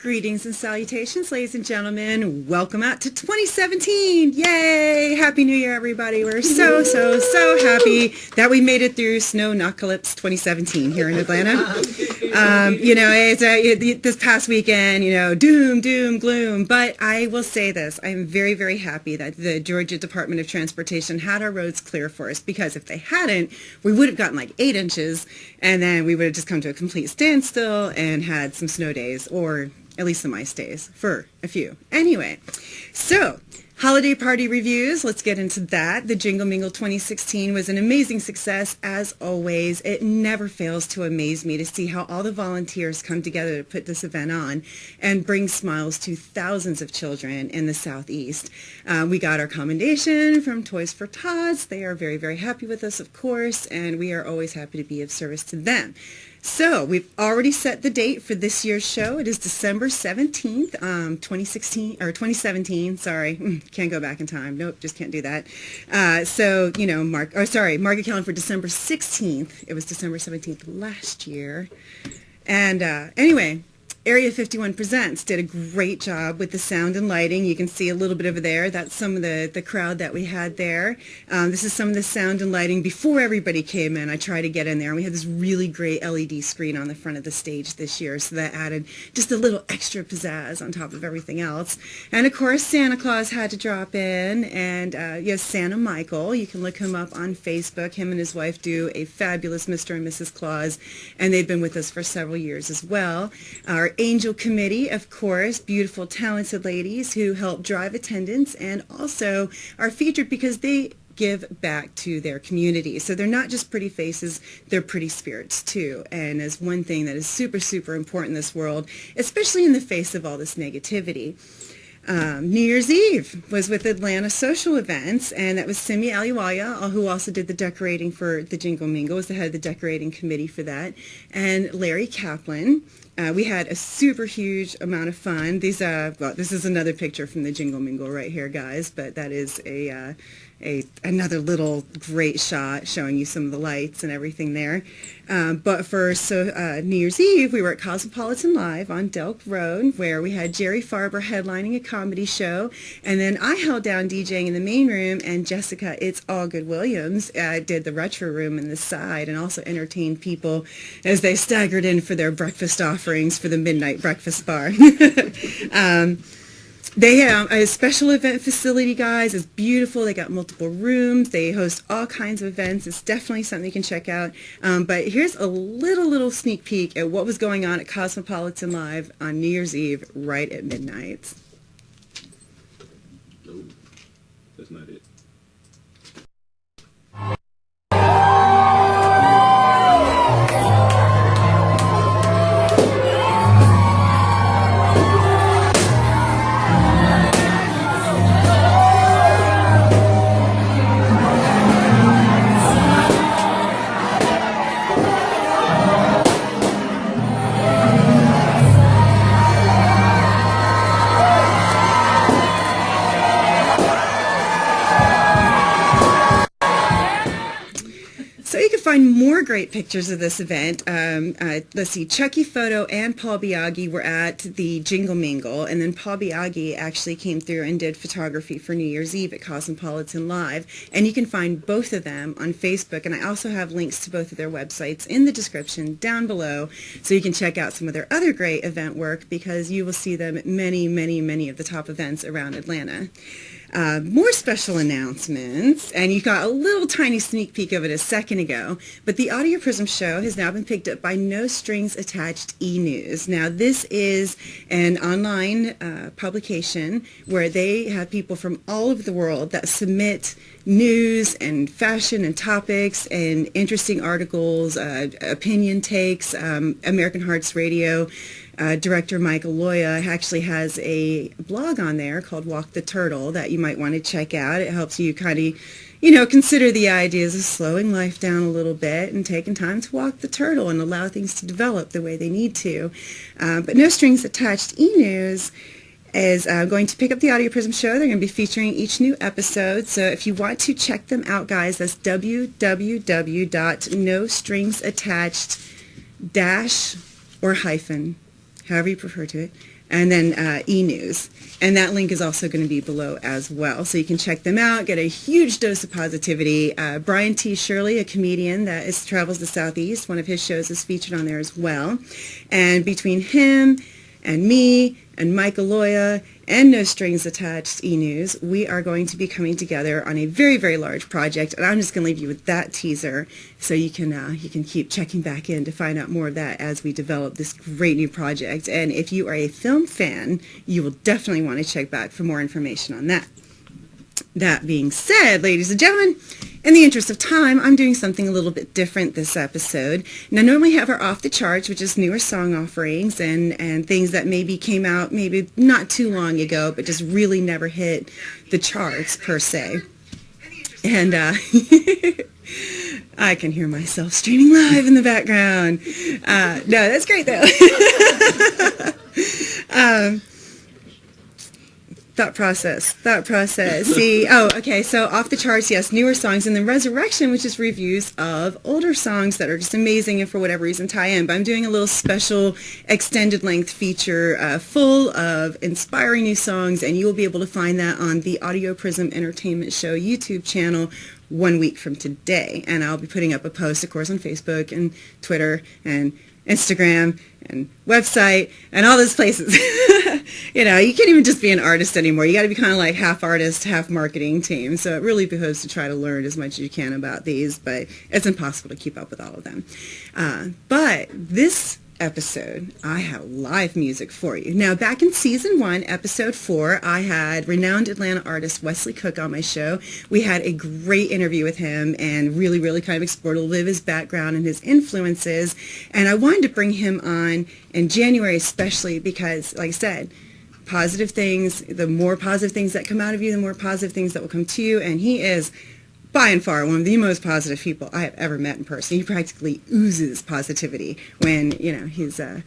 Greetings and salutations, ladies and gentlemen. Welcome out to 2017. Yay! Happy New Year, everybody. We're so happy that we made it through Snow Knocalypse 2017 here in Atlanta. This past weekend, doom, gloom. But I will say this. I'm very, very happy that the Georgia Department of Transportation had our roads clear for us, because if they hadn't, we would have gotten like 8 inches, and then we would have just come to a complete standstill and had some snow days, or at least some ice days for a few. Anyway, so holiday party reviews, let's get into that. The Jingle Mingle 2016 was an amazing success, as always. It never fails to amaze me to see how all the volunteers come together to put this event on and bring smiles to thousands of children in the Southeast. We got our commendation from Toys for Tots. They are very, very happy with us, of course, and we are always happy to be of service to them. So we've already set the date for this year's show. It is December 17th, 2017. Sorry, can't go back in time. Nope, just can't do that. Mark your calendar for December 16th. It was December 17th last year. And anyway, Area 51 Presents did a great job with the sound and lighting. You can see a little bit over there. That's some of the crowd that we had there. This is some of the sound and lighting before everybody came in. I tried to get in there, and we had this really great LED screen on the front of the stage this year, so that added just a little extra pizzazz on top of everything else. And of course, Santa Claus had to drop in, and Santa Michael. You can look him up on Facebook. Him and his wife do a fabulous Mr. and Mrs. Claus, and they've been with us for several years as well. Our Angel Committee, of course, beautiful, talented ladies who help drive attendance and also are featured because they give back to their community. So they're not just pretty faces, they're pretty spirits too. And as one thing that is super, super important in this world, especially in the face of all this negativity. New Year's Eve was with Atlanta Social Events, and that was Simi Aloia, who also did the decorating for the Jingle Mingle, was the head of the decorating committee for that, and Larry Kaplan. We had a super huge amount of fun. This is another picture from the Jingle Mingle right here, guys, but that is another little great shot showing you some of the lights and everything there. But for New Year's Eve, we were at Cosmopolitan Live on Delk Road, where we had Jerry Farber headlining a comedy show, and then I held down DJing in the main room, and Jessica It's All Good Williams did the retro room in the side, and also entertained people as they staggered in for their breakfast offerings for the midnight breakfast bar. They have a special event facility, guys. It's beautiful. They got multiple rooms. They host all kinds of events. It's definitely something you can check out. But here's a little sneak peek at what was going on at Cosmopolitan Live on New Year's Eve right at midnight. No, that's not it. Find more great pictures of this event. Let's see, Chucky Photo and Paul Biaggi were at the Jingle Mingle, and then Paul Biaggi actually came through and did photography for New Year's Eve at Cosmopolitan Live, and you can find both of them on Facebook, and I also have links to both of their websites in the description down below, so you can check out some of their other great event work, because you will see them at many of the top events around Atlanta. More special announcements, and you got a little tiny sneak peek of it a second ago, but the Audioprism Show has now been picked up by No Strings Attached e-News. Now, this is an online publication where they have people from all over the world that submit news and fashion and topics and interesting articles, opinion takes. American Hearts Radio director Mike Aloia actually has a blog on there called Walk the Turtle that you might want to check out. It helps you kind of, consider the ideas of slowing life down a little bit and taking time to walk the turtle and allow things to develop the way they need to. But No Strings Attached e-News is going to pick up the Audioprism Show. They're going to be featuring each new episode. So if you want to check them out, guys, that's www.nostringsattached- or hyphen, however you prefer to it, and then e-news. And that link is also going to be below as well. So you can check them out, get a huge dose of positivity. Brian T. Shirley, a comedian that travels the Southeast, one of his shows is featured on there as well. And between him and me and Mike Aloia and No Strings Attached e-news, we are going to be coming together on a very, very large project. And I'm just going to leave you with that teaser so you can keep checking back in to find out more of that as we develop this great new project. And if you are a film fan, you will definitely want to check back for more information on that. That being said, ladies and gentlemen, in the interest of time, I'm doing something a little bit different this episode. Now, normally we have our Off the Charts, which is newer song offerings and things that maybe came out maybe not too long ago, but just really never hit the charts per se. And I can hear myself streaming live in the background. No, that's great though. Thought process. See, okay, so Off the Charts, yes, newer songs, and then Resurrection, which is reviews of older songs that are just amazing and for whatever reason tie in. But I'm doing a little special extended length feature full of inspiring new songs, and you will be able to find that on the Audioprism Entertainment Show YouTube channel 1 week from today. And I'll be putting up a post, of course, on Facebook and Twitter and Instagram and website and all those places. You know, you can't even just be an artist anymore. You got to be kind of like half artist, half marketing team. So it really behooves to try to learn as much as you can about these, but it's impossible to keep up with all of them. But this episode, I have live music for you. Now, back in Season 1, Episode 4, I had renowned Atlanta artist Wesley Cook on my show. We had a great interview with him and really, really kind of explored a little bit of his background and his influences. And I wanted to bring him on in January especially because, like I said, positive things, the more positive things that come out of you, the more positive things that will come to you. And he is by and far one of the most positive people I have ever met in person. He practically oozes positivity when, you know, he's, yeah.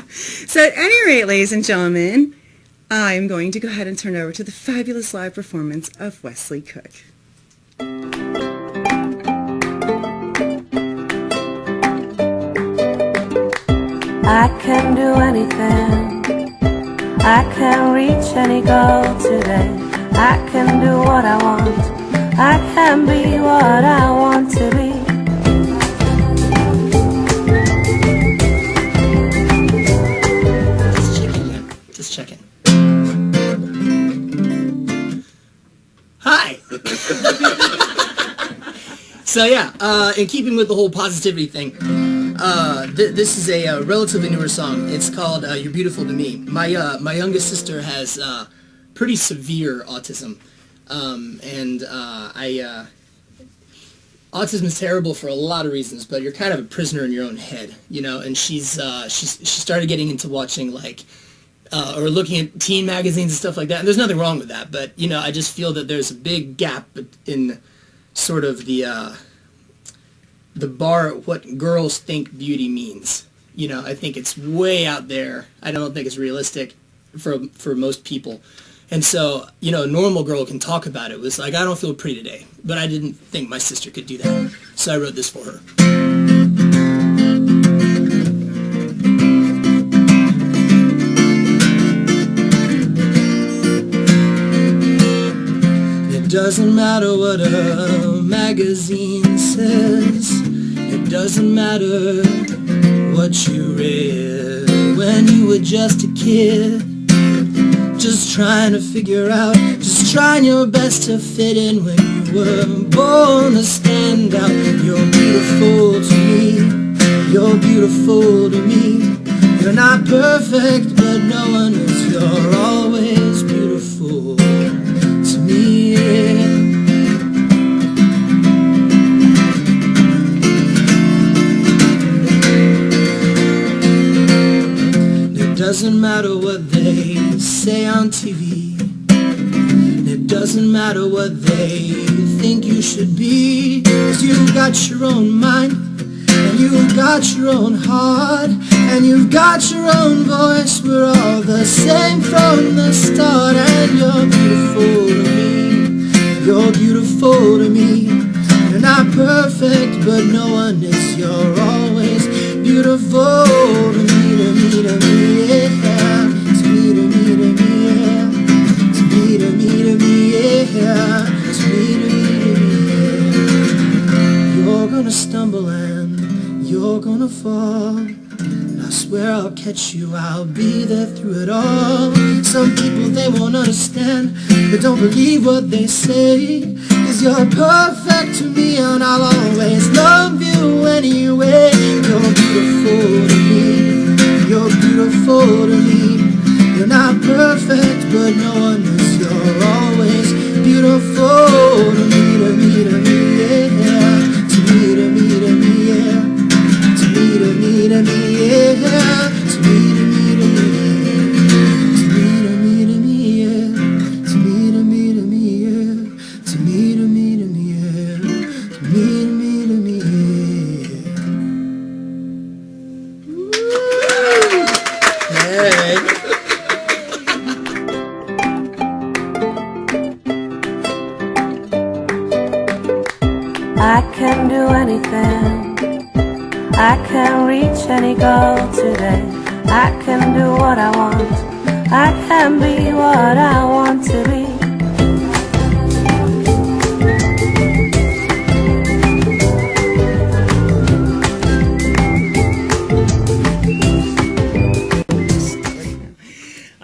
So at any rate, ladies and gentlemen, I'm going to go ahead and turn it over to the fabulous live performance of Wesley Cook. I can do anything, I can reach any goal today. I can do what I want, I can be what I want to be. Just checking. Hi! So yeah, in keeping with the whole positivity thing, this is a relatively newer song. It's called You're Beautiful to Me. My youngest sister has pretty severe autism, and autism is terrible for a lot of reasons, but you're kind of a prisoner in your own head, you know. And she started getting into watching like or looking at teen magazines and stuff like that. And there's nothing wrong with that, but you know, I just feel that there's a big gap in sort of the bar at what girls think beauty means. You know, I think it's way out there. I don't think it's realistic for most people. And so, you know, a normal girl can talk about it. It was like, I don't feel pretty today. But I didn't think my sister could do that. So I wrote this for her. It doesn't matter what a magazine says. It doesn't matter what you read when you were just a kid. Just trying to figure out, just trying your best to fit in when you were born to stand out. You're beautiful to me, you're beautiful to me. You're not perfect, but no one is. You're always beautiful to me, yeah. It doesn't matter what they say on TV. It doesn't matter what they think you should be. 'Cause you've got your own mind, and you've got your own heart, and you've got your own voice. We're all the same from the start. And you're beautiful to me, you're beautiful to me. You're not perfect, but no one is. You're always beautiful to me, to me, to me. fall. And I swear I'll catch you, I'll be there through it all. Some people, they won't understand, they don't believe what they say. 'Cause you're perfect to me, and I'll always love you anyway. You're beautiful to me, you're beautiful to me. You're not perfect, but no one is. You're always beautiful to me, to me, to me, yeah. To me, to me, to me, yeah. To me, to me, to me, yeah. To me, to me, to me, yeah. To me, to me, to me, yeah. To me, to me, to me, yeah. To me, to me, to me, yeah. To me, to me, to me, yeah. Hey. I can do anything, I can reach any goal today. I can do what I want, I can be what I want to be.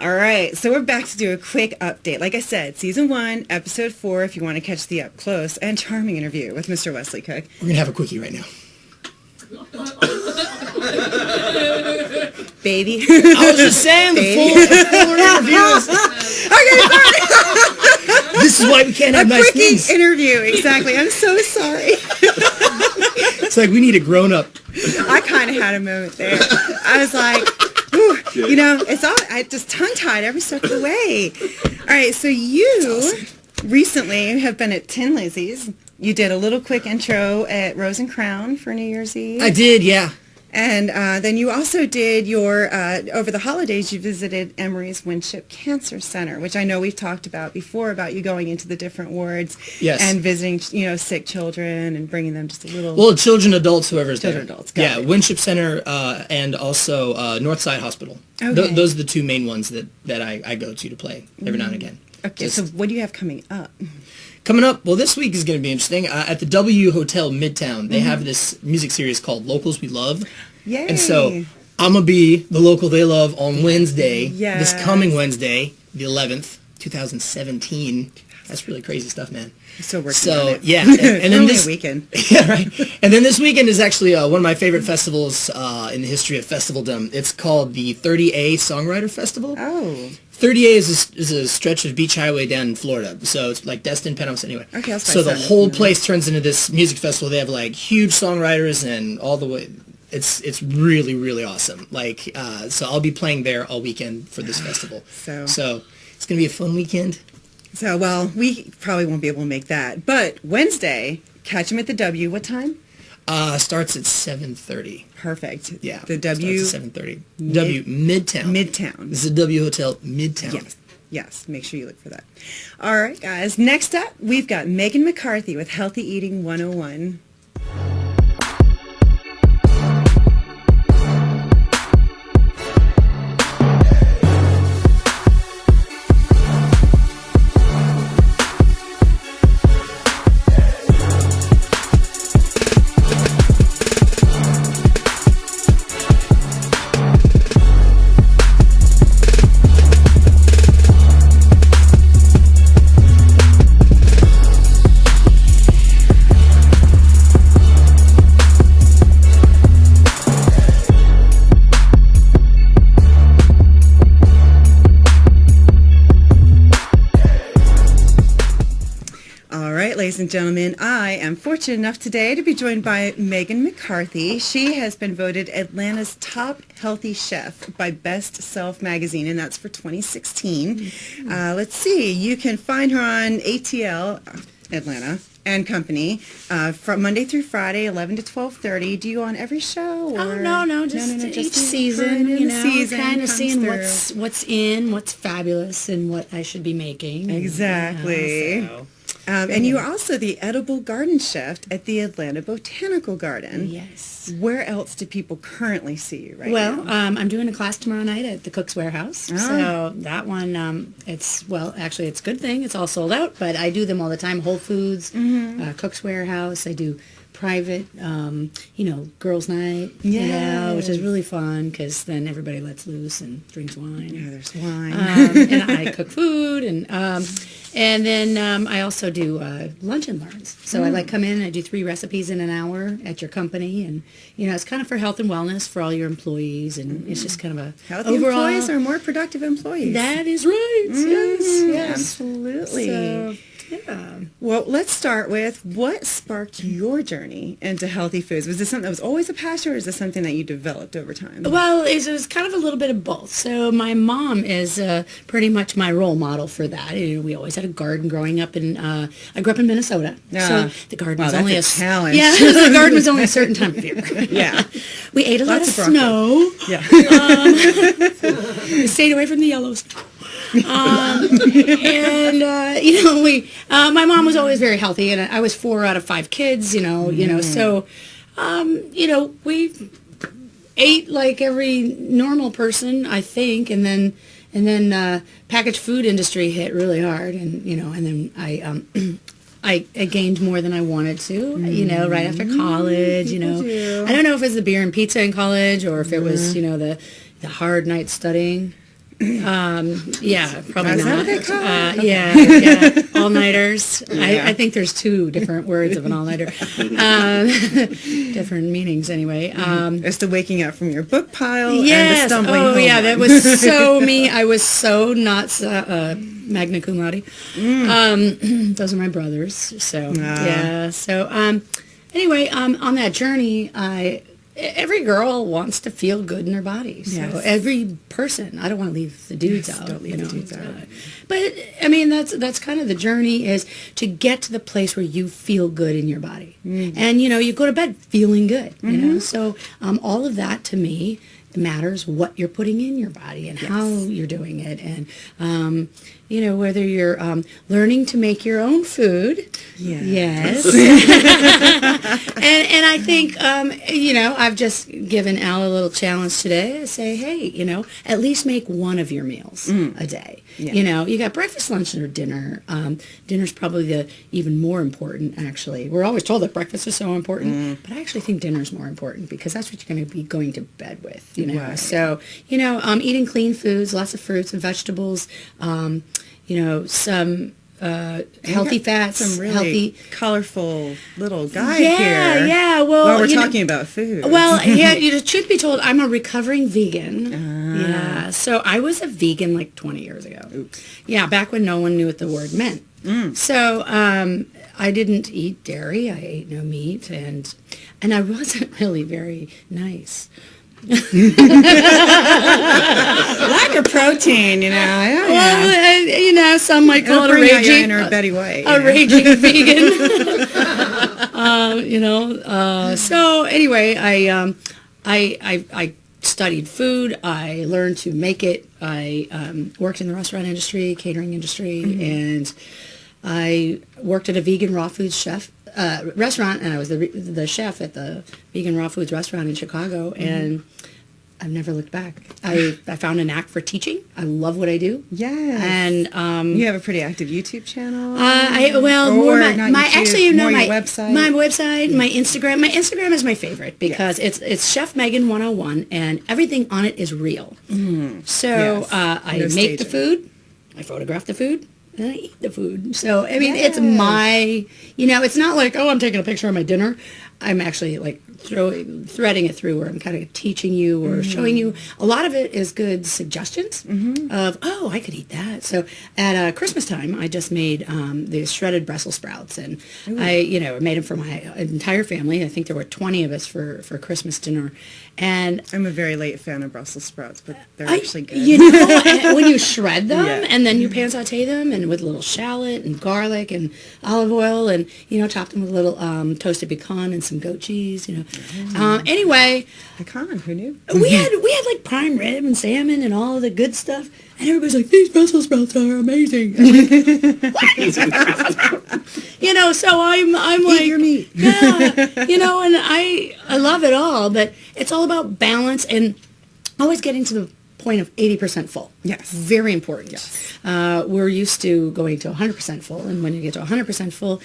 All right, so we're back to do a quick update. Like I said, Season 1, Episode 4, if you want to catch the up-close and charming interview with Mr. Wesley Cook. We're going to have a quickie right now. Baby. I was just saying, the full interview is... Okay, sorry. This is why we can't have nice quickie things. interview, exactly. I'm so sorry. It's like we need a grown-up. I kind of had a moment there. I was like... Ooh, you know, it's all, I just tongue-tied every step of the way. All right, so you recently have been at Tin Lizzy's. You did a little quick intro at Rose and Crown for New Year's Eve. I did, yeah. And then you also did your, over the holidays, you visited Emory's Winship Cancer Center, which I know we've talked about before, about you going into the different wards and visiting, you know, sick children and bringing them just a little... Well, children, adults, whoever's children, there. Adults, yeah, it. Winship Center and also Northside Hospital. Okay. Those are the two main ones that I go to play every now and again. Okay, so what do you have coming up? Coming up, well, this week is going to be interesting. At the W Hotel Midtown, they have this music series called Locals We Love. Yay. And so I'm going to be the local they love on Wednesday, yes. this coming Wednesday, the 11th, 2017. That's really crazy stuff, man. Still working on it. Yeah. And then only this a weekend. Yeah, right. And then this weekend is actually one of my favorite festivals in the history of festivaldom. It's called the 30A Songwriter Festival. Oh. 30A is a stretch of beach highway down in Florida. So it's like Destin, Penthouse, anyway. Okay, so the whole place turns into this music festival. They have like huge songwriters and all the way. It's really, really awesome. Like, so I'll be playing there all weekend for this festival. So it's going to be a fun weekend. So, well, we probably won't be able to make that. But Wednesday, catch them at the W. What time? Starts at 7:30. Perfect. Yeah. The W. Starts at 7:30. W Midtown. Midtown. This is the W Hotel Midtown. Yes. Yes. Make sure you look for that. All right, guys. Next up, we've got Megan McCarthy with Healthy Eating 101. Ladies and gentlemen, I am fortunate enough today to be joined by Megan McCarthy. She has been voted Atlanta's top healthy chef by Best Self magazine, and that's for 2016. Let's see. You can find her on ATL, Atlanta, and Company, from Monday through Friday, 11 to 12:30. Do you on every show? Or? Oh, no, just each season, you know, kind of seeing what's in, what's fabulous, and what I should be making. Exactly. You know, and you are also the edible garden chef at the Atlanta Botanical Garden. Yes. Where else do people currently see you right now? Well, I'm doing a class tomorrow night at the Cook's Warehouse. Oh. So that one, it's a good thing. It's all sold out, but I do them all the time. Whole Foods, Cook's Warehouse. I do private, girls' night, which is really fun because then everybody lets loose and drinks wine. Yeah, there's wine. And I cook food, and then I also do lunch and learns. So I come in and I do 3 recipes in an hour at your company, and it's kind of for health and wellness for all your employees, and it's just kind of a Healthy overall, employees are more productive employees. That is right. Yes, absolutely. So, yeah. Well, let's start with what sparked your journey into healthy foods. Was this something that was always a passion, or is this something that you developed over time? Well, it was kind of a little bit of both. So my mom is pretty much my role model for that. We always had a garden growing up, and I grew up in Minnesota. So the garden was only a challenge. Yeah, the garden was only a certain time of year. Yeah. We ate a lot of broccoli. snow. Yeah. We stayed away from the yellows. My mom was always very healthy, and I was 4 out of 5 kids, so, we ate like every normal person, I think, and then packaged food industry hit really hard, and then I gained more than I wanted to, right after college, I don't know if it was the beer and pizza in college, or if it was, the hard night studying. Yeah, probably not. Yeah, all-nighters. I think there's 2 different words of an all-nighter. Different meanings, anyway. It's the waking up from your book pile and the Yes. stumbling Oh, home. yeah, that was so me. I was so not magna cum laude. Those are my brothers. So, yeah. So, anyway, on that journey, every girl wants to feel good in their body. So every person, I don't want to leave the dudes out. Don't leave the dudes out. But I mean, that's kind of the journey, is to get to the place where you feel good in your body, and you go to bed feeling good. So all of that to me matters, what you're putting in your body and how you're doing it, and whether you're learning to make your own food. Yes. and I think I've just given Al a little challenge today to say, hey, at least make one of your meals a day. You got breakfast, lunch, or dinner. Dinner's probably the even more important, actually. We're always told that breakfast is so important, but I actually think dinner's more important, because that's what you're going to be going to bed with. Right. So eating clean foods, lots of fruits and vegetables. Some healthy fats, some really healthy, colorful little guide here. Yeah. Well, while we're talking about food. Well, truth be told, I'm a recovering vegan. Yeah. So I was a vegan like 20 years ago. Oops. Yeah, back when no one knew what the word meant. So I didn't eat dairy. I ate no meat, and I wasn't really very nice. Lack of protein, Well, some might call it a raging, Betty White, raging vegan. So anyway, I studied food. I learned to make it. I worked in the restaurant industry, catering industry, and I worked at a vegan raw foods restaurant, and I was the chef at the vegan raw foods restaurant in Chicago, and I've never looked back. I found a knack for teaching. I love what I do. Yes. And you have a pretty active YouTube channel. More my website. My website, my Instagram. My Instagram is my favorite because it's Chef Megan 101, and everything on it is real. So I make the food, I photograph the food, and I eat the food. So, I mean, it's my, it's not like, I'm taking a picture of my dinner. I'm actually like threading it through, where I'm kind of teaching you or showing you. A lot of it is good suggestions of, I could eat that. So at Christmas time, I just made these shredded Brussels sprouts, and I made them for my entire family. I think there were 20 of us for Christmas dinner. And I'm a very late fan of Brussels sprouts, but they're actually good. When you shred them and then you pan saute them, and with a little shallot and garlic and olive oil, and top them with a little toasted pecan and some goat cheese. Anyway, pecan, who knew? we had like prime rib and salmon and all of the good stuff, and everybody's like, these Brussels sprouts are amazing. I'm like, what? So I'm like, eat your meat. And I love it all, but it's all about balance and always getting to the point of 80% full. Yes. Very important. Yes. We're used to going to 100% full, and when you get to 100% full,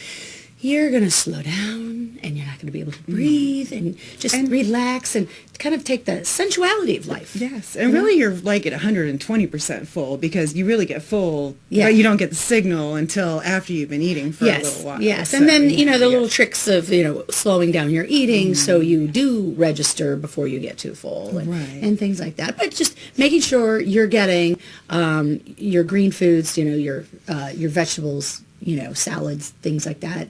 you're going to slow down and you're not going to be able to breathe and just relax and kind of take the sensuality of life. Yes. And really you're like at 120% full because you really get full, but you don't get the signal until after you've been eating for a little while. Yes. So, And then, the little tricks of, slowing down your eating so you do register before you get too full and things like that. But just making sure you're getting your green foods, your vegetables, salads, things like that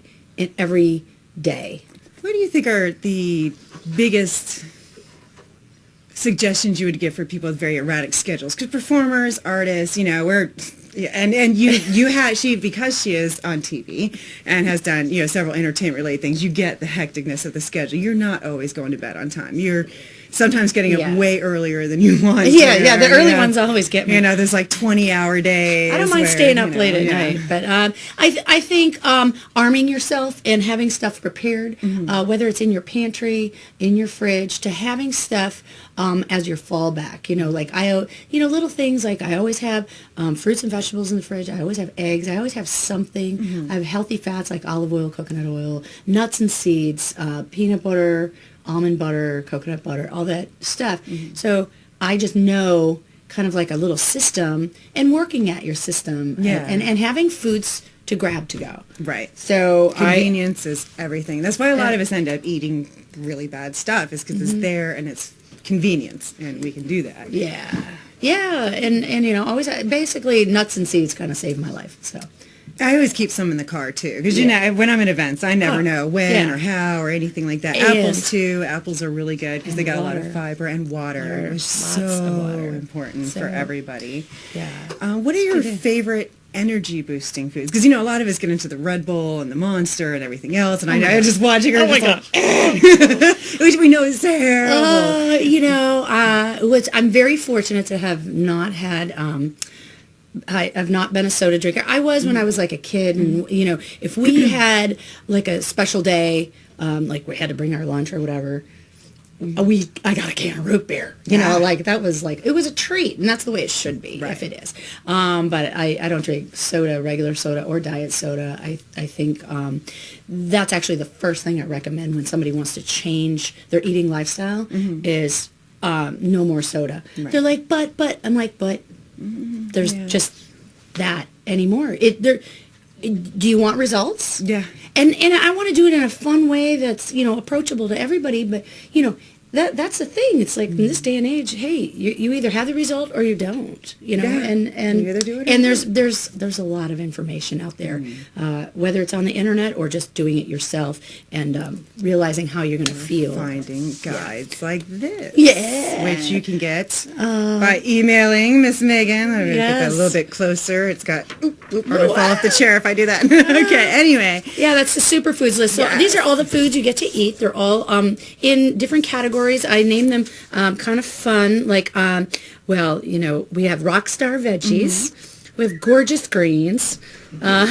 every day. What do you think are the biggest suggestions you would give for people with very erratic schedules? Because performers, artists, because she is on TV and has done, several entertainment related things, you get the hecticness of the schedule. You're not always going to bed on time. You're sometimes getting up way earlier than you want. The early ones always get me. There's like 20-hour days. I don't mind staying up late at night, but I think arming yourself and having stuff prepared, whether it's in your pantry, in your fridge, to having stuff as your fallback. Little things like I always have fruits and vegetables in the fridge. I always have eggs. I always have something. I have healthy fats like olive oil, coconut oil, nuts and seeds, peanut butter, almond butter, coconut butter, all that stuff. So I just know kind of like a little system and working at your system and having foods to grab to go. Right. So convenience is everything. That's why a lot of us end up eating really bad stuff is because it's there and it's convenience and we can do that. Yeah. And always basically nuts and seeds kind of saved my life. So I always keep some in the car, too, because, when I'm at events, I never know when or how or anything like that. Apples, too. Apples are really good because they got a lot of fiber and water, which is so important for everybody. Yeah. What are your favorite energy-boosting foods? Because, a lot of us get into the Red Bull and the Monster and everything else, and I'm just watching her. Oh, my God. Which we know is terrible. I'm very fortunate to have not had... I've not been a soda drinker. I was when I was like a kid, and if we had like a special day, like we had to bring our lunch or whatever, I got a can of root beer. That was like it was a treat, and that's the way it should be if it is. But I don't drink soda, regular soda or diet soda. I think that's actually the first thing I recommend when somebody wants to change their eating lifestyle is no more soda. Right. They're like, but I'm like, but. There's just that anymore. Do you want results? Yeah. And I want to do it in a fun way that's, approachable to everybody, but, that's the thing. It's like in this day and age, hey, you either have the result or you don't, and you either do it or and there's a lot of information out there, whether it's on the internet or just doing it yourself and realizing how you're going to feel. Finding guides like this. Yeah. Which you can get by emailing Miss Megan. I'm going to get that a little bit closer. It's got, I'm going to fall off the chair if I do that. Okay, anyway. Yeah, that's the superfoods list. So these are all the foods you get to eat. They're all in different categories. I name them kind of fun, like, we have rock star veggies, we have gorgeous greens,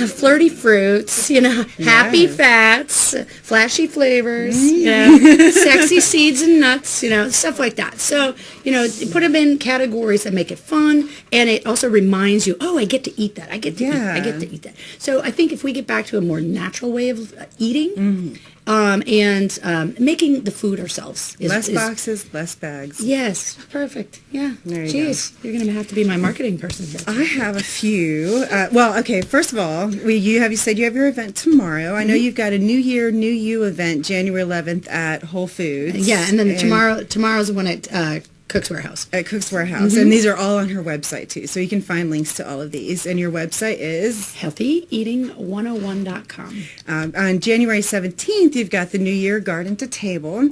flirty fruits, happy fats, flashy flavors, sexy seeds and nuts, stuff like that. So, you put them in categories that make it fun, and it also reminds you, I get to eat that. I get to eat that. So I think if we get back to a more natural way of eating, and making the food ourselves. Less boxes, less bags. Yes, perfect. Yeah. There you go. You're going to have to be my marketing person here. I have a few. First of all, you said you have your event tomorrow. I know you've got a New Year, New You event, January 11th at Whole Foods. Yeah, and then tomorrow's the one at Cook's Warehouse. At Cook's Warehouse. And these are all on her website, too. So you can find links to all of these. And your website is? HealthyEating101.com. On January 17th, you've got the New Year Garden to Table.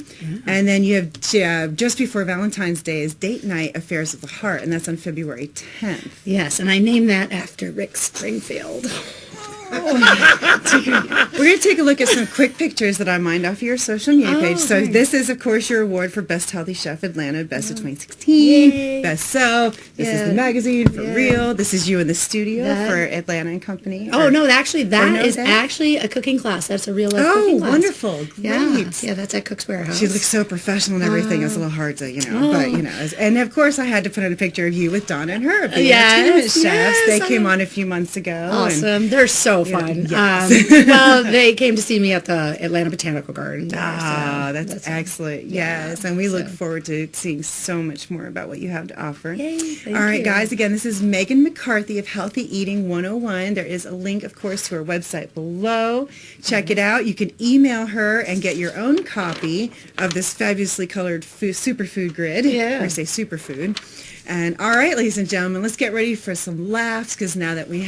And then you have, just before Valentine's Day, is Date Night Affairs of the Heart. And that's on February 10th. Yes, and I named that after Rick Springfield. We're going to take a look at some quick pictures that I mined off of your social media page. So this is, of course, your award for Best Healthy Chef Atlanta, Best of 2016, Yay. Best So. This is the magazine for real. This is you in the studio for Atlanta and Company. Actually, that is actually a cooking class. That's a real life cooking class. Wonderful. Great. Yeah, that's at Cook's Warehouse. She looks so professional and everything. It's a little hard to, but, and of course, I had to put in a picture of you with Donna and Herb, the entertainment chefs. They came on a few months ago. Awesome. They're so so fun. Yes. Well, they came to see me at the Atlanta Botanical Garden. Ah, that's excellent. Yes, and we look forward to seeing so much more about what you have to offer. Yay, thank All right, you. guys, again, this is Megan McCarthy of Healthy Eating 101. There is a link, of course, to her website below. Check it out. You can email her and get your own copy of this fabulously colored superfood grid. Yeah. Or say superfood. And all right, ladies and gentlemen, let's get ready for some laughs, because now that we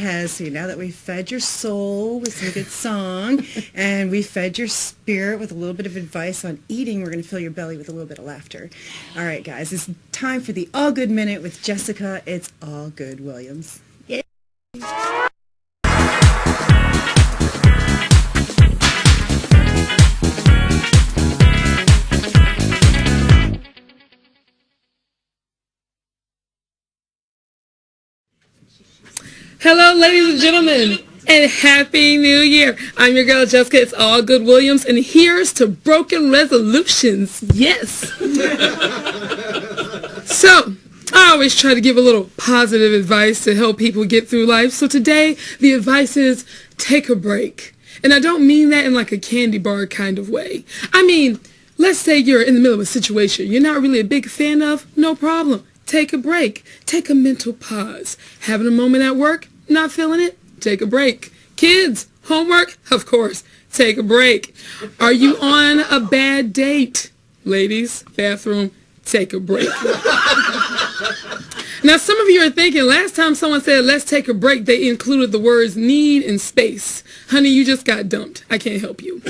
fed your soul with some good song and we fed your spirit with a little bit of advice on eating, we're going to fill your belly with a little bit of laughter. All right, guys, it's time for the All Good Minute with Jessica. It's All Good Williams. Hello, ladies and gentlemen, and Happy New Year. I'm your girl, Jessica. It's All Good Williams, and here's to broken resolutions. Yes. So, I always try to give a little positive advice to help people get through life. So today, the advice is take a break. And I don't mean that in like a candy bar kind of way. I mean, let's say you're in the middle of a situation you're not really a big fan of. No problem. Take a break. Take a mental pause. Having a moment at work, not feeling it? Take a break. Kids, homework? Of course, take a break. Are you on a bad date? Ladies, bathroom, take a break. Now, some of you are thinking, last time someone said, let's take a break, they included the words need and space. Honey, you just got dumped. I can't help you.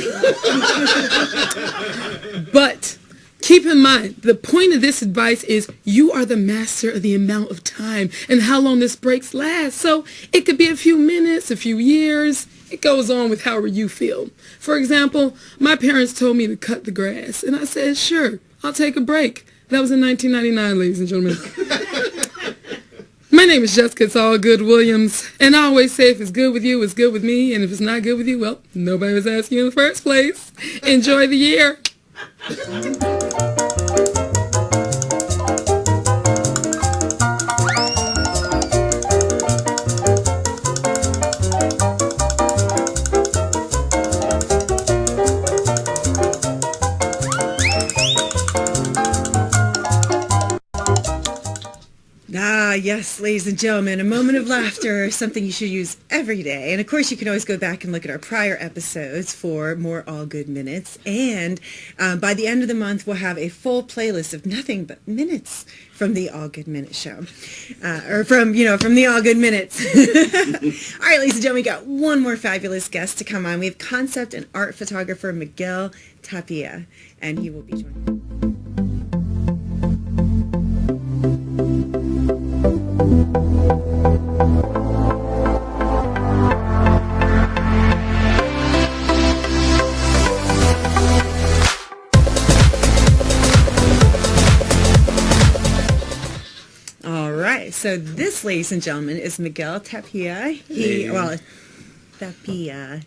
But keep in mind, the point of this advice is you are the master of the amount of time and how long this breaks last. So it could be a few minutes, a few years. It goes on with however you feel. For example, my parents told me to cut the grass, and I said, sure, I'll take a break. That was in 1999, ladies and gentlemen. My name is Jessica. It's All Good Williams. And I always say if it's good with you, it's good with me. And if it's not good with you, well, nobody was asking you in the first place. Enjoy the year. Ah, yes, ladies and gentlemen, a moment of laughter, something you should use every day. And of course, you can always go back and look at our prior episodes for more All Good Minutes. And by the end of the month, we'll have a full playlist of nothing but minutes from the All Good Minute show. Or from the All Good Minutes. All right, ladies and gentlemen, we got one more fabulous guest to come on. We have concept and art photographer Miguel Tipia, and he will be joining. All right, so this, ladies and gentlemen, is Miguel Tipia. Tapia.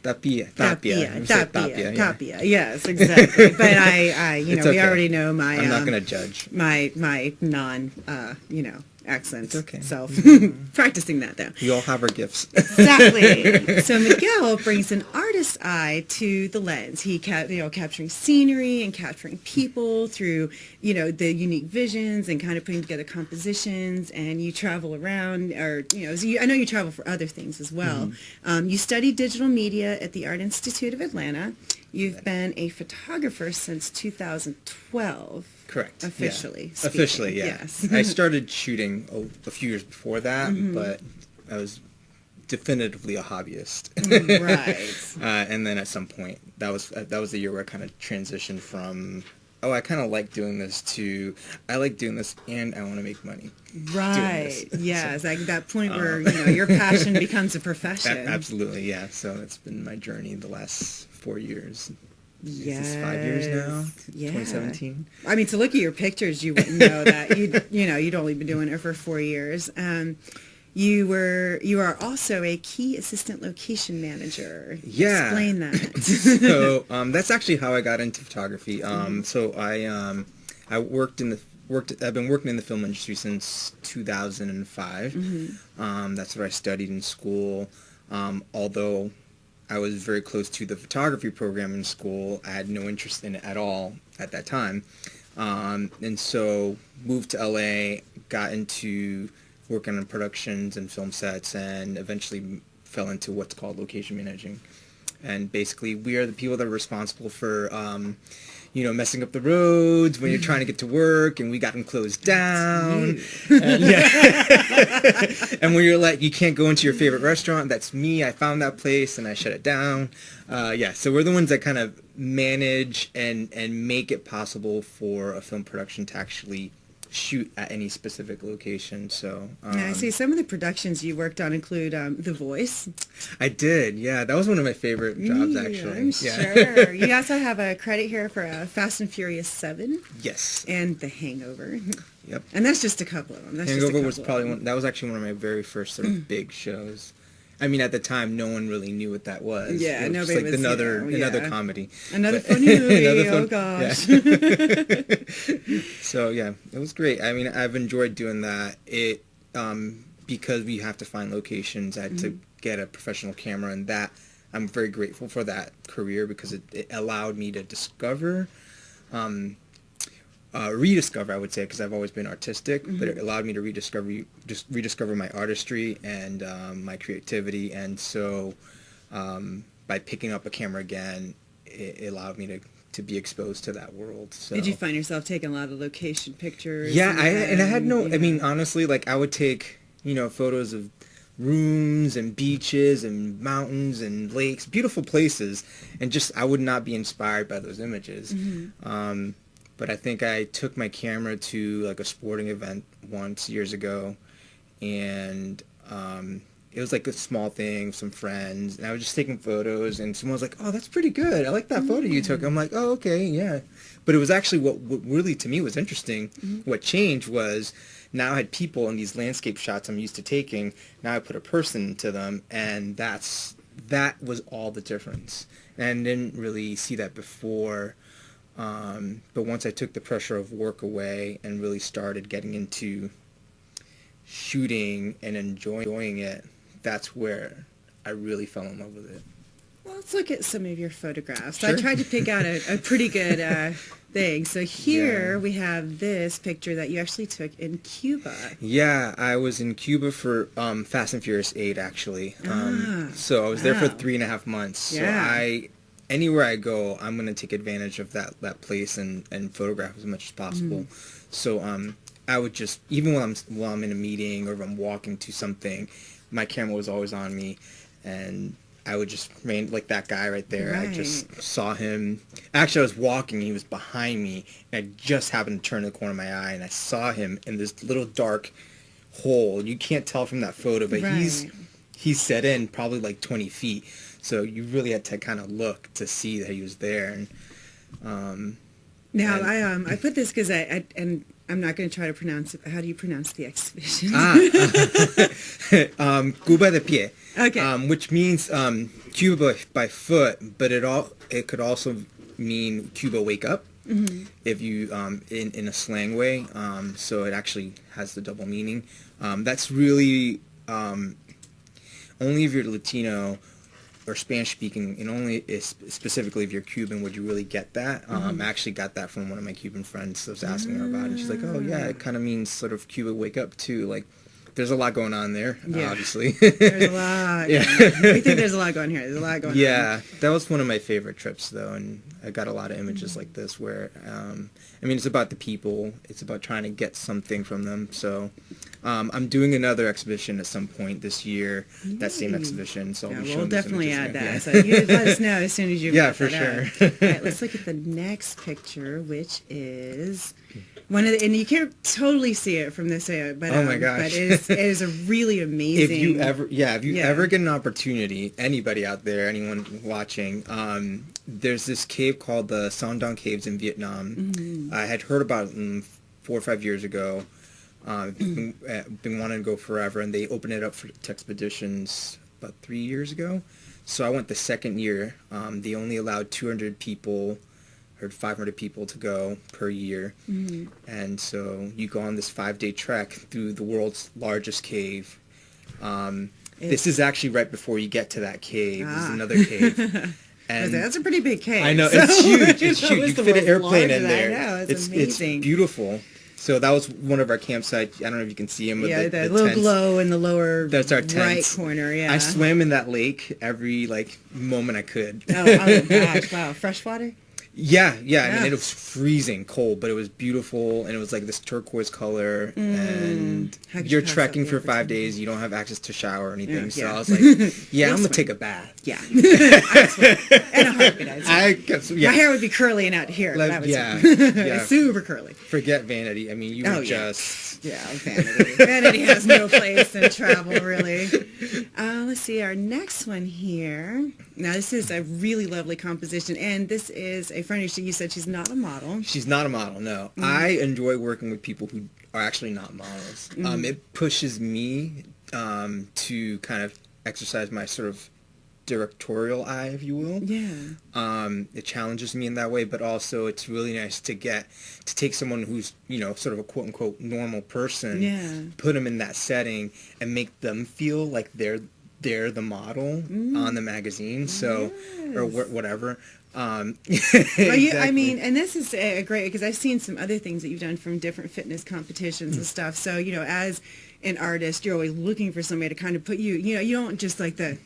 Yes, exactly. But we already know my. I'm not going to judge my non, accent. It's okay. Self practicing that though. We all have our gifts. Exactly. So Miguel brings an artist's eye to the lens. He capturing scenery and capturing people through the unique visions and kind of putting together compositions. And you travel around, or I know you travel for other things as well. Mm-hmm. You studied digital media at the Art Institute of Atlanta. You've been a photographer since 2012. Correct. Officially. Yeah. Speaking. Officially, yeah. Yes. I started shooting a few years before that, mm-hmm. but I was definitively a hobbyist. Right. And then at some point, that was the year where I kind of transitioned from, I kind of like doing this to, I like doing this and I want to make money. Right. Yes. Like that point where your passion becomes a profession. Absolutely. Yeah. So it's been my journey the last 4 years. Yes. Is this 5 years now? Yeah. 2017. I mean, to look at your pictures, you wouldn't know that. You'd only been doing it for 4 years. You are also a key assistant location manager. Yeah. Explain that. So that's actually how I got into photography. So I've been working in the film industry since 2005. Mm-hmm. That's what I studied in school. Although I was very close to the photography program in school, I had no interest in it at all at that time. And so moved to LA, got into working on productions and film sets, and eventually fell into what's called location managing. And basically, we are the people that are responsible for, messing up the roads when you're trying to get to work, and we got them closed down. And, and when you're like, you can't go into your favorite restaurant, that's me. I found that place, and I shut it down. So we're the ones that kind of manage and make it possible for a film production to actually shoot at any specific location. So I see some of the productions you worked on include The Voice. I did, yeah. That was one of my favorite jobs, actually. I'm sure. You also have a credit here for Fast and Furious 7. Yes. And The Hangover. Yep. And that's just a couple of them. Hangover was probably that was actually one of my very first sort of big shows. I mean, at the time, no one really knew what that was. Yeah, it was nobody like another comedy. Another funny movie, oh gosh. Yeah. So, yeah, it was great. I mean, I've enjoyed doing that. It because we have to find locations, I had to get a professional camera, and that I'm very grateful for that career because it allowed me to discover, rediscover, I would say, because I've always been artistic, but it allowed me to rediscover my artistry and my creativity. And so by picking up a camera again, it allowed me to be exposed to that world. So did you find yourself taking a lot of location pictures? Yeah, I had no, I mean, honestly, like I would take, photos of rooms and beaches and mountains and lakes, beautiful places, and just I would not be inspired by those images. But I think I took my camera to like a sporting event once years ago, and it was like a small thing, some friends, and I was just taking photos, and someone was like, "Oh, that's pretty good. I like that photo you took." I'm like, "Oh, okay, yeah." But it was actually what really to me was interesting. What changed was now I had people in these landscape shots I'm used to taking. Now I put a person to them, and that was all the difference. And I didn't really see that before. But once I took the pressure of work away and really started getting into shooting and enjoying it, that's where I really fell in love with it. Well, let's look at some of your photographs. Sure. I tried to pick out a pretty good thing. So here we have this picture that you actually took in Cuba. Yeah, I was in Cuba for Fast and Furious 8, actually. So I was there for 3.5 months. Yeah. So anywhere I go, I'm going to take advantage of that place and photograph as much as possible. So I would just, even while I'm in a meeting or if I'm walking to something, my camera was always on me, and I would just like that guy right there. Right. I just saw him. Actually, I was walking, he was behind me, and I just happened to turn the corner of my eye, and I saw him in this little dark hole. You can't tell from that photo, but he's set in probably like 20 feet. So you really had to kind of look to see that he was there. And I put this because I'm not going to try to pronounce it. How do you pronounce the exhibition? Cuba de pie. Okay. Which means Cuba by foot, but it could also mean Cuba wake up. If you in a slang way. So it actually has the double meaning. That's really only if you're Latino or Spanish speaking, and only specifically if you're Cuban would you really get that. I actually got that from one of my Cuban friends. I was asking her about it, and she's like, "Oh yeah, it kind of means sort of Cuba wake up too." Like, there's a lot going on there, obviously. There's a lot. Yeah. We think there's a lot going here. There's a lot going on. Yeah, that was one of my favorite trips though, and I got a lot of images like this where, I mean, it's about the people. It's about trying to get something from them. So. I'm doing another exhibition at some point this year. That same exhibition, so we'll definitely add that. Yeah. So you let us know as soon as you. Yeah, for sure. All right, let's look at the next picture, which is one of the, and you can't totally see it from this area, but oh my gosh, but it is a really amazing. If you ever get an opportunity, anybody out there, anyone watching, there's this cave called the Son Caves in Vietnam. I had heard about it 4 or 5 years ago. Been wanting to go forever, and they opened it up to expeditions about 3 years ago. So I went the second year. They only allowed 200 people or 500 people to go per year. And so you go on this 5-day trek through the world's largest cave. And This is actually right before you get to that cave. There's another cave. And that's a pretty big cave. I know, so it's huge. It's that huge. was You the can fit an world's airplane in largest. there. I know, it's It's amazing. beautiful. So that was one of our campsites. I don't know if you can see them. With Yeah, the that little tents. glow in the lower That's our right tents. corner, yeah. I swam in that lake every moment I could. Oh gosh, wow. Freshwater? Yeah. I mean, Yeah. it was freezing cold, but it was beautiful, and it was like this turquoise color. And How could you you're pass up trekking the for 5 opportunity? days. You don't have access to shower or anything. So Yeah. I was like, yeah, I'm gonna take a bath. Yeah. I swear. And a heartbeat, I'd say. Yeah. My hair would be curly and out here. Like, that was yeah. super curly. Forget vanity. I mean, you Oh, were yeah. just. Yeah, vanity. Vanity has no place in travel, really. Let's see, our next one here. Now, this is a really lovely composition, and this is a friend who you said she's not a model. She's not a model, no. I enjoy working with people who are actually not models. It pushes me to kind of exercise my sort of directorial eye, if you will. Yeah. It challenges me in that way, but also it's really nice to take someone who's, sort of a quote-unquote normal person, put them in that setting, and make them feel like they're the model on the magazine, or whatever. Well, Exactly. I mean, and this is a great, because I've seen some other things that you've done from different fitness competitions and stuff. So, as an artist, you're always looking for somebody to kind of put you, you don't just like the,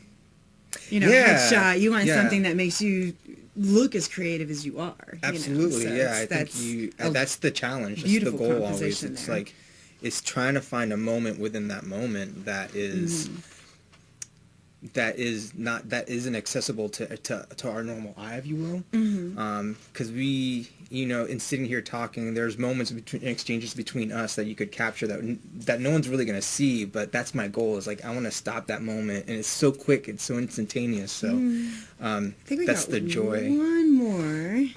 headshot. You want something that makes you look as creative as you are. Absolutely, So I think that's the challenge. That's the goal always. It's there. like, it's trying to find a moment within that moment that is that isn't accessible to our normal eye, if you will. Because we, in sitting here talking, there's moments between exchanges between us that you could capture that no one's really going to see, but that's my goal, is like, I want to stop that moment, and it's so quick, it's so instantaneous, so I think we that's got the joy. one more.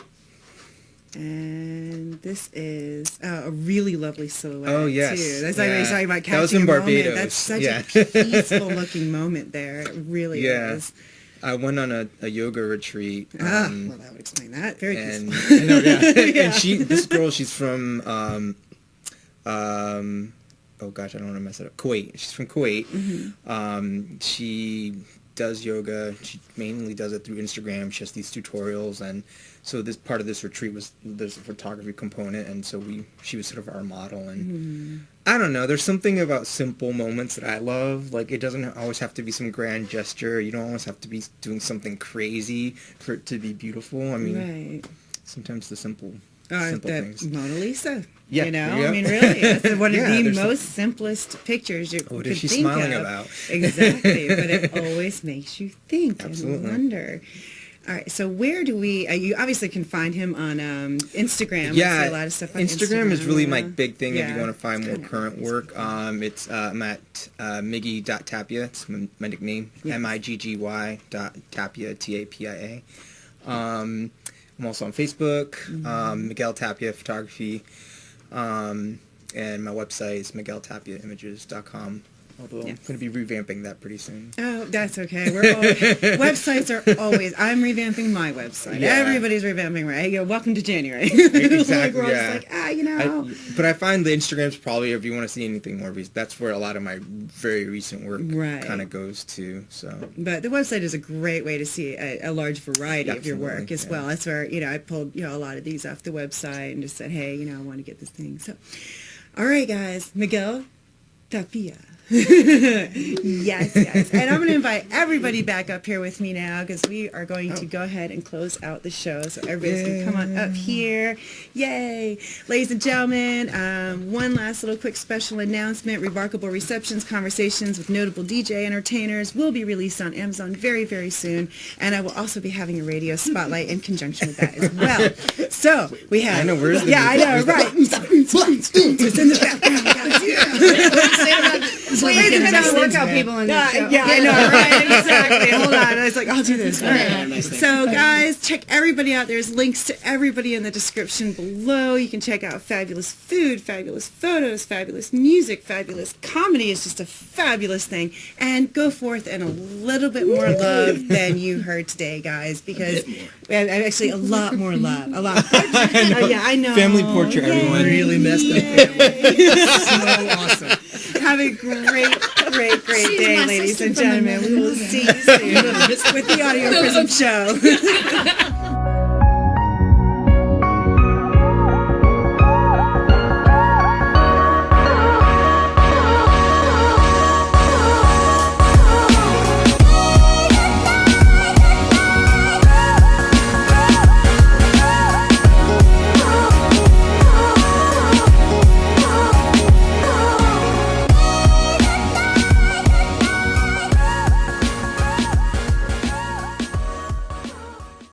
And this is a really lovely silhouette, Oh, yes. too. That's like when you're talking about That was capturing in a moment. Barbados. That's such Yeah. a peaceful-looking moment there. It really is. I went on a yoga retreat. Well, that would explain that. Very and peaceful. I know, yeah. And this girl, she's from oh gosh, I don't want to mess it up. Kuwait. She's from Kuwait. She does yoga. She mainly does it through Instagram. She has these tutorials, and so this part of this retreat there's a photography component, and so she was sort of our model. And I don't know, there's something about simple moments that I love. Like, it doesn't always have to be some grand gesture. You don't always have to be doing something crazy for it to be beautiful. I mean, sometimes the simple things. Mona Lisa. Yeah, I mean, really, that's one of the there's most simplest pictures you What could is she think smiling of. about? Exactly, but it always makes you think Absolutely. and wonder. All right, so where do we? You obviously can find him on Instagram. Yeah, I see a lot of stuff on Instagram is really my yeah. big thing if you want to find more kinda current work. I'm at Miggy.Tapia. It's my nickname. Yeah. MIGGY.Tapia, Tapia. I'm also on Facebook, Miguel Tapia Photography, and my website is migueltapiaimages.com. Although I'm going to be revamping that pretty soon. Oh, that's okay. Websites are always. I'm revamping my website. Yeah. Everybody's revamping, right? Welcome to January. Exactly. We're all just like, But I find the Instagram's probably, if you want to see anything more, that's where a lot of my very recent work kind of goes to. So. But the website is a great way to see a large variety of your work as well. That's where I pulled a lot of these off the website and just said, hey, I want to get this thing. So, all right, guys, Miguel Tipia. yes. And I'm going to invite everybody back up here with me now, because we are going to go ahead and close out the show. So everybody's going to come on up here. Yay. Ladies and gentlemen, one last little quick special announcement. Remarkable Receptions, Conversations with Notable DJ Entertainers will be released on Amazon very, very soon. And I will also be having a radio spotlight in conjunction with that as well. So we have... I know, where's the... Yeah, I know, right. It's in the background, guys. Yeah. Ladies and gentlemen, workout people in the show. Yeah, I know, right? Exactly. Hold on. I was like, I'll do this. All right. So, guys, check everybody out. There's links to everybody in the description below. You can check out fabulous food, fabulous photos, fabulous music, fabulous comedy. Is just a fabulous thing. And go forth and a little bit more love than you heard today, guys, because we have actually a lot more love. A lot. Yeah, I know. Family portrait, everyone. Really messed up family. So awesome. Have a great day, ladies and gentlemen. We will see you soon with the Audioprism Show.